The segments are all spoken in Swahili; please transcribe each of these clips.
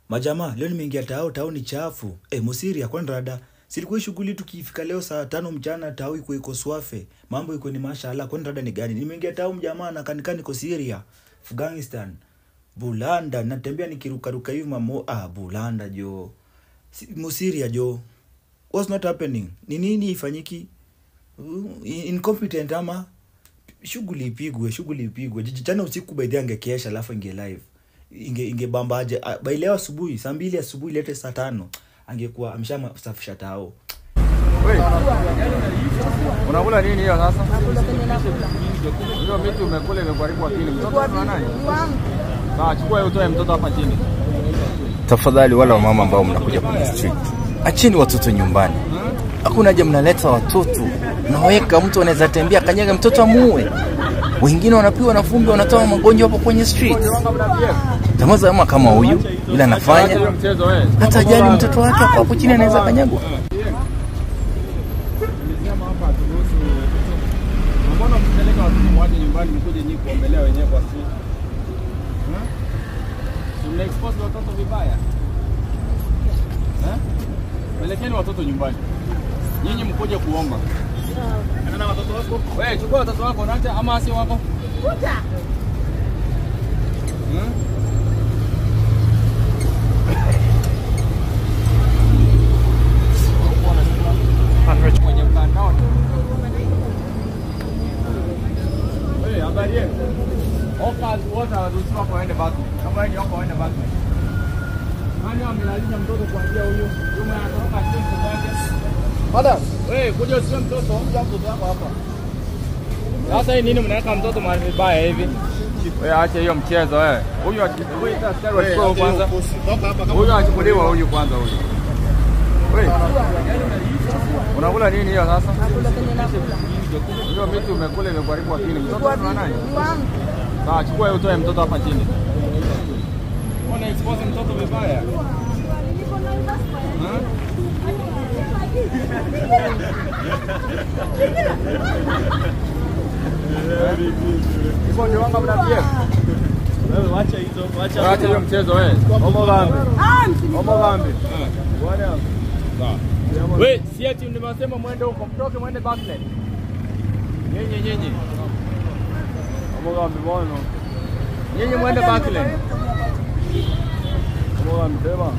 Majamaa, leo nimeingia tao ni chafu. Musiria kwa nrada. Silikuwa shughuli tukifika leo saa 5 mchana tao iko swafe. Mambo iko ni mashallah, kwa nrada ni gani? Nimeingia tao mjamaa na kanikani ko Syria, Afghanistan, Bulanda, natembea nikiruka hivi mamo. Bulanda jo. Musiria jo. What's not happening? Ni nini ifanyiki? Incompetent ama shughuli ipigwe. Jana usiku by the angekesha alafu inge live. Ingebambaje by leo asubuhi saa 2 asubuhi lete saa 5 angekuwa amshamsafisha tao. Wewe unakula nini hiyo sasa? Hiyo miti umekula imekuharibu akili. Mtoto ana nani? Sawa, chukua utoe mtoto hapa chini. Tafadhali wala wamama ambao mnakuja kwenye street, acheni watoto nyumbani. Hakuna haja mnaleta watoto. Naweka mtu anaweza tembea kanyaga mtoto amuue. Wengine wanapigwa na vumbi wanatoa magonjwa hapo kwenye street. Tamaza kama huyu bila anafanya hata jali mtoto wake hapo chini anaweza kanyagwa. Mbona mtapeleka watoto mwaje nyumbani mkuje nyinyi kuombelea wenyewe kwa street? Tuna expose watoto vibaya. Pelekeni watoto nyumbani. Nyinyi mkuje kuomba. Sawa. Na watoto wako? Wewe chukua watoto wako naacha ama asi wako? Kuja. Kwenye mtandao. Wewe habari yenu? Oka wote wanataka kuenda basi. Kama yeye yako aende basi. Nani amelalisha mtoto kuanzia huyo? Yule anatoka chini kwake. Madam, wewe kuja usiwe mtoto, mtoto wako hapa. Sasa hii nini mnaweka mtoto mahali vibaya hivi? Wewe acha hiyo mchezo wewe. Huyu askari wa kwanza. Huyu achukuliwa huyu kwanza huyu. Wewe unakula nini hiyo sasa? Hiyo miti umekula imekuharibu akili. Mtoto ana nani? Sawa, chukua utoe mtoto hapa chini. Ona expose mtoto vibaya. Ndio wanga mnapia. Wewe acha hizo, acha hiyo mchezo wewe. Omo gambi. Bwana. Sawa. Wewe si ati ndimesema mwende huko, mtoke mwende backline. Nyenye. Omo gambi bwana. Nyenye mwende backline. Omo gambi beba.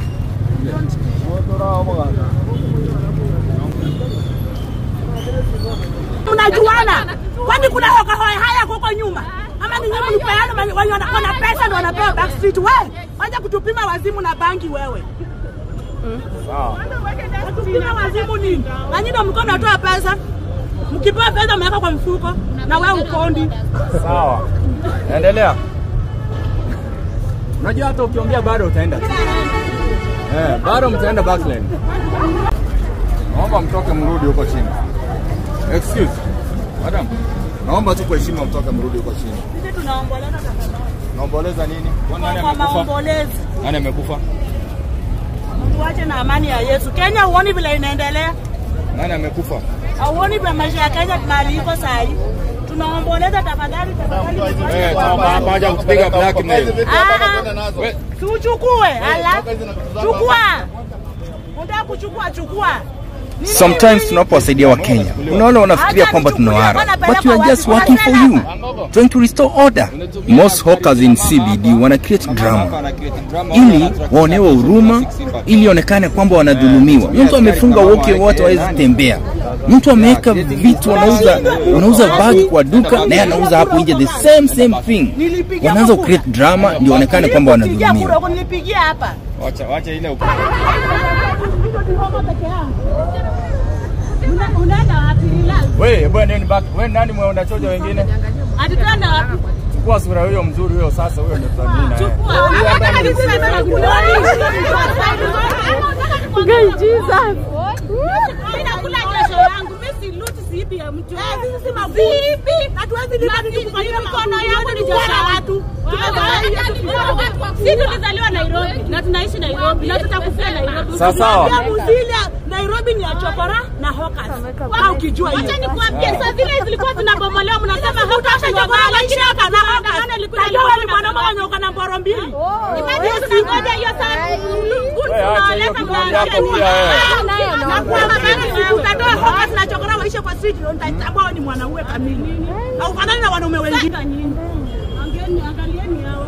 Mnajuana? Kwani kuna hoka haya huko nyuma? Ama ni nyinyi mlipeana wana pesa ndio wanapewa backstreet wewe? Wacha kutupima wazimu na bangi wewe. Sawa. Kutupima wazimu nini? Nanyi ndio mko mnatoa pesa. Mkipewa pesa mweka kwa mfuko na wewe ukondi. Sawa. Endelea. Unajua hata ukiongea bado utaenda. Bado mtaenda backline. Naomba mtoke mrudi huko chini. Excuse. Madam. Naomba tu kwa heshima mtoke mrudi huko chini. Sisi tunaomboleza tafadhali. Naomboleza nini? Nani amekufa? Nani amekufa? Tuache na amani ya Yesu. Kenya uone vile inaendelea. Nani amekufa? Auoni vile maisha ya Kenya mali iko sahi. Tunaomboleza tafadhali. Hapa haja kupiga blackmail. Tuchukue, ala. Chukua. Unataka kuchukua, chukua. Sometimes tunapowasaidia wa Kenya, unaona wanafikiria kwamba tunawara, but we are just working for you, trying to restore order. Most hawkers in CBD wana create drama ili waonewe huruma, ili onekane kwamba wanadhulumiwa. Mtu amefunga wote hawezi tembea. Mtu ameweka vitu wanauza bag kwa duka na yeye anauza hapo nje the same thing. Wanaanza create drama ndio onekane kwamba wanadhulumiwa. Nilipigia hapa. Wacha ile Unaenda wapi relax? Wewe bwana nani back? Wewe nani mwe unachoja wengine? Atutaenda wapi? Chukua sura hiyo mzuri huyo sasa huyo ndio tutamina. Chukua. Anataka niseme sana kulioni. God Jesus. Mimi nakula kesho yangu. Mimi si loot sipi ya mtu. Sisi si mabibi. Hatuwezi lipa kufanyia mkono yangu ni jasho watu. Sisi tulizaliwa Nairobi na tunaishi Nairobi na tutakufia Nairobi. Sawa. Nairobi ni ya chokora na hawkers. Au ukijua hiyo. Acha nikwambie sasa zile zilikuwa tunabomolewa mnasema hautasha chokora lakini hapa na hawkers. Ndio wale mwanamke wanyoka na mboro mbili. Imagine tunangoja hiyo sana. Na kwa maana utatoa hoka tunachokora waisha kwa street ndio nitatabao ni mwanaume kamili. Au fanani na wanaume wengine. Angalieni hawa.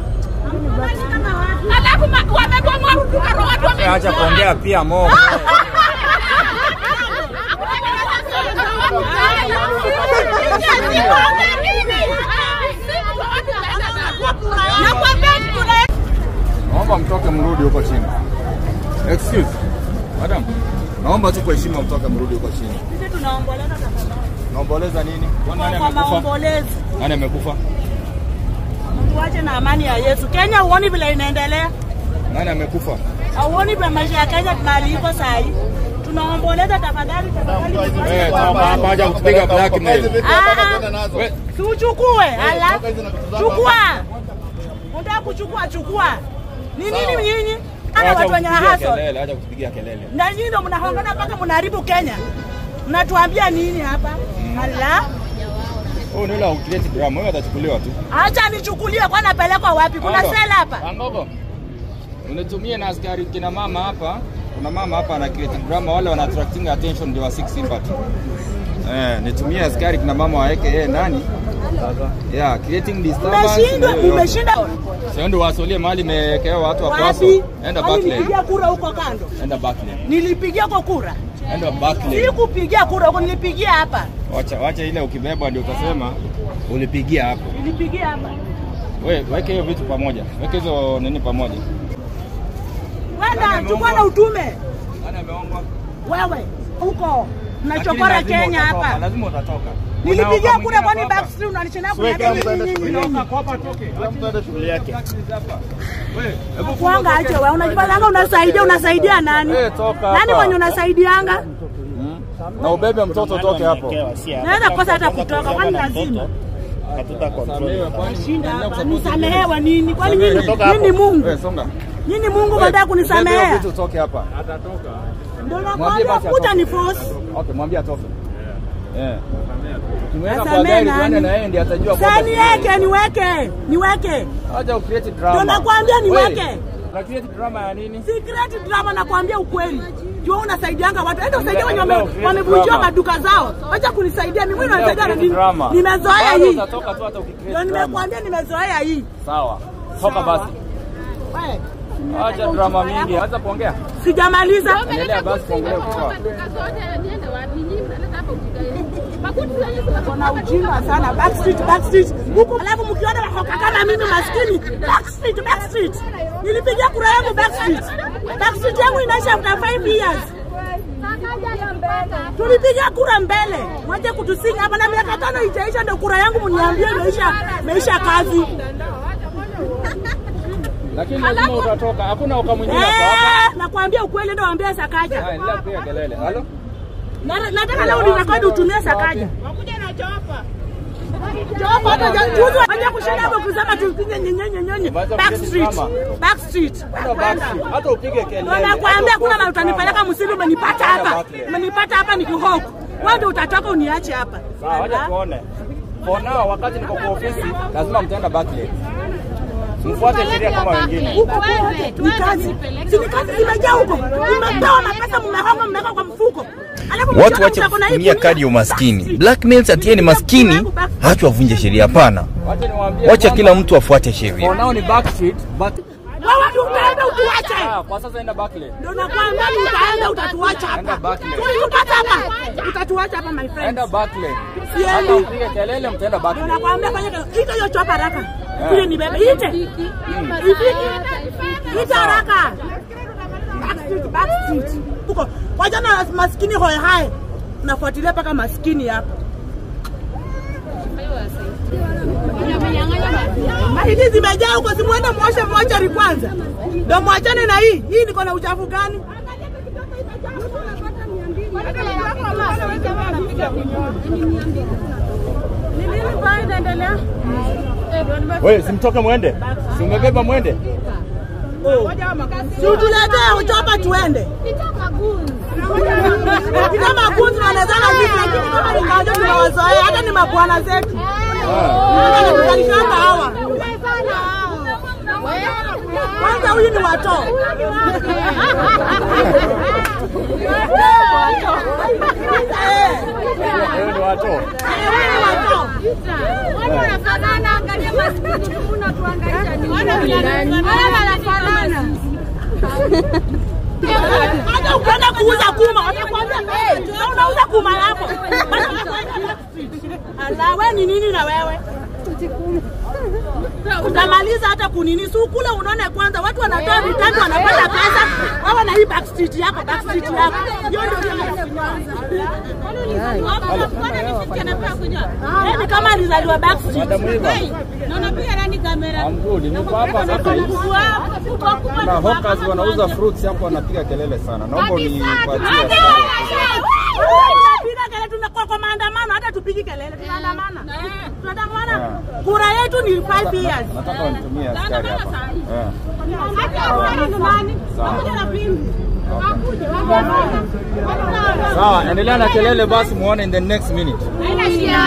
Alafu wamegoma ruka watu wame. Acha kuongea pia Mo. Naomba mtoke mrudi huko chini. Excuse. Madam. Naomba tu kwa heshima mtoke mrudi huko chini. Sisi tunaomboleza tafadhali. Naomboleza nini? Nani amekufa? Nani amekufa? Tuache na amani ya Yesu. Kenya uone vile inaendelea. Nani amekufa? Auoni vile maisha ya Kenya mali iko sahi. Tunaomboleza tafadhali. Hapa haja kupiga blackmail. Si uchukue, ala. Chukua. Unataka kuchukua, chukua. Ni nini nyinyi? Ana watu wenye haso. Acha kupigia kelele. Na nyinyi ndio mnahongana mpaka mnaharibu Kenya. Mnatuambia nini hapa? Ala. Oh, nila ucreate drama, wewe utachukuliwa tu. Acha nichukulie kwa napelekwa wapi? Kuna sela hapa. Angogo. Unatumia na askari kina mama hapa. Kuna mama hapa ana create drama, wale wana attracting attention ndio wa seek sympathy. Nitumie askari kina mama waeke nani? Yeah, creating disturbance. Umeshinda. Sio ndio wasolie mahali imewekewa watu wa kwaso. Enda backlane. Nilipigia kura huko kando. Enda backlane. Nilipigia kwa kura. Enda backlane. Sikupigia kura huko, nilipigia hapa. Wacha ile ukibeba ndio utasema ulipigia hapo. Nilipigia hapa. Wewe weke hiyo vitu pamoja. Weke hizo nini pamoja. Wenda chukua na utume. Nani ameongwa? Wewe huko mnachokora Kenya hapa. Lazima utatoka. Nilipigia kura kwani backstreet unanichana kuniambia nini? Hapa toke. Mtu shughuli yake. Wewe, hebu kuanga aje wewe unajifanya unasaidia nani? Nani mwenye unasaidianga? Na ubebe mtoto toke hapo. Naweza kosa hata kutoka kwani lazima. Katuta control. Nisamehewa nini? Kwani nini Mungu? Wewe songa. Nini Mungu baada kunisamehea? Mtoto toke hapa. Atatoka. Ndio nakwambia kuta ni force. Okay, mwambie atoke. Kimweka kwa gari kwenda na yeye ndiye atajua kwa. Sasa niweke. Acha ucreate drama. Ndio nakwambia niweke. Na create drama ya nini? Si create drama, nakwambia ukweli. Jua unasaidianga watu. Enda usaidie wenye wamevunjia maduka zao. Acha kunisaidia mimi unasaidia na nini? Nimezoea hii. Utatoka tu hata ukicreate. Ndio nimekwambia nimezoea hii. Sawa. Toka basi. Wewe. Acha drama mingi. Anza kuongea. Sijamaliza. Endelea basi kuongea kwa. Kuna ujinga sana backstreet. Huko alafu mkiona wahoka kama mimi maskini backstreet. Nilipigia kura yangu backstreet. Backstreet yangu inaisha after 5 years. Tulipigia kura mbele. Mwaje kutusinga hapa na miaka 5 itaisha ndio kura yangu mniambie imeisha kazi. Lakini lazima utatoka. Hakuna ukamwingine hapa. Nakwambia ukweli ndio waambia Sakaja. Endelea kupiga kelele. Halo? Nataka leo nirekodi utumie Sakaja. Wakuja na chopa. Chopa hata juzi waje kushinda hapo kusema tupige nyenyenyenyenye. Backstreet. Hata upige kelele. Ndio nakwambia kuna mtu utanipeleka msili umenipata hapa. Umenipata hapa nikihoku. Wewe ndio utatoka uniache hapa. Sawa, wacha tuone. For now wakati niko kwa ofisi lazima mtaenda backlane. Mfuate sheria kama wengine. Huko ni kazi. Si kazi zimejaa huko. Mmepewa na pesa mmeweka kwa mfuko. Watu wache kutumia kadi ya umaskini. Blackmails atieni maskini, hatu wavunje sheria hapana. Wacha kila mtu afuate sheria. For now ni backstreet, but wewe ndio utaenda utuache. Kwa sasa enda backlane. Ndio nakwambia utaenda utatuacha hapa. Tulipata hapa. Utatuacha hapa my friend. Enda backlane. Siendi. Upige kelele mtaenda backlane. Ndio nakwambia fanya ita hiyo chopa haraka. Kule ni bebe ite. Ita haraka. Backstreet. Huko wajana maskini hoe hai. Nafuatilia paka maskini hapa. Mahidi zimejaa huko, simuende muoshe mochari kwanza. Ndio muachane na hii. Hii niko na uchafu gani? Wewe simtoke muende. Si umebeba muende? Si tuletee uchopa tuende. Kama guns wanazana sisi lakini kama ni kaja tunawazoea hata ni mabwana zetu. Tunalishamba hawa. Kwanza huyu ni wato. Watu. Watu wanafanana, angalia masikini kuna tuangaisha nini. Wanafanana. Hata ukienda kuuza kuma, watakwambia unauza kuma yako. Ala, wewe ni nini na wewe? Utamaliza hata kunini. Si ukule unaona kwanza watu wanatoa vitatu wanapata pesa. Hawa na hii backstreet yako. Hiyo ndio kwanza. Kwani nifike anapewa kuja? Ni kama alizaliwa backstreet. Na unapiga nani kamera? Amgudi, niko hapa sasa hivi. Na hawkers wanauza fruits hapo wanapiga kelele sana. Naomba unipatie. Tunapiga kelele, tunakuwa kwa maandamano, hata tupigi kelele, tunaandamana. Kura yetu ni 5 years. Nataka unitumie askari hapa. Sawa, endelea na kelele basi muone in the next minute. Haina shida.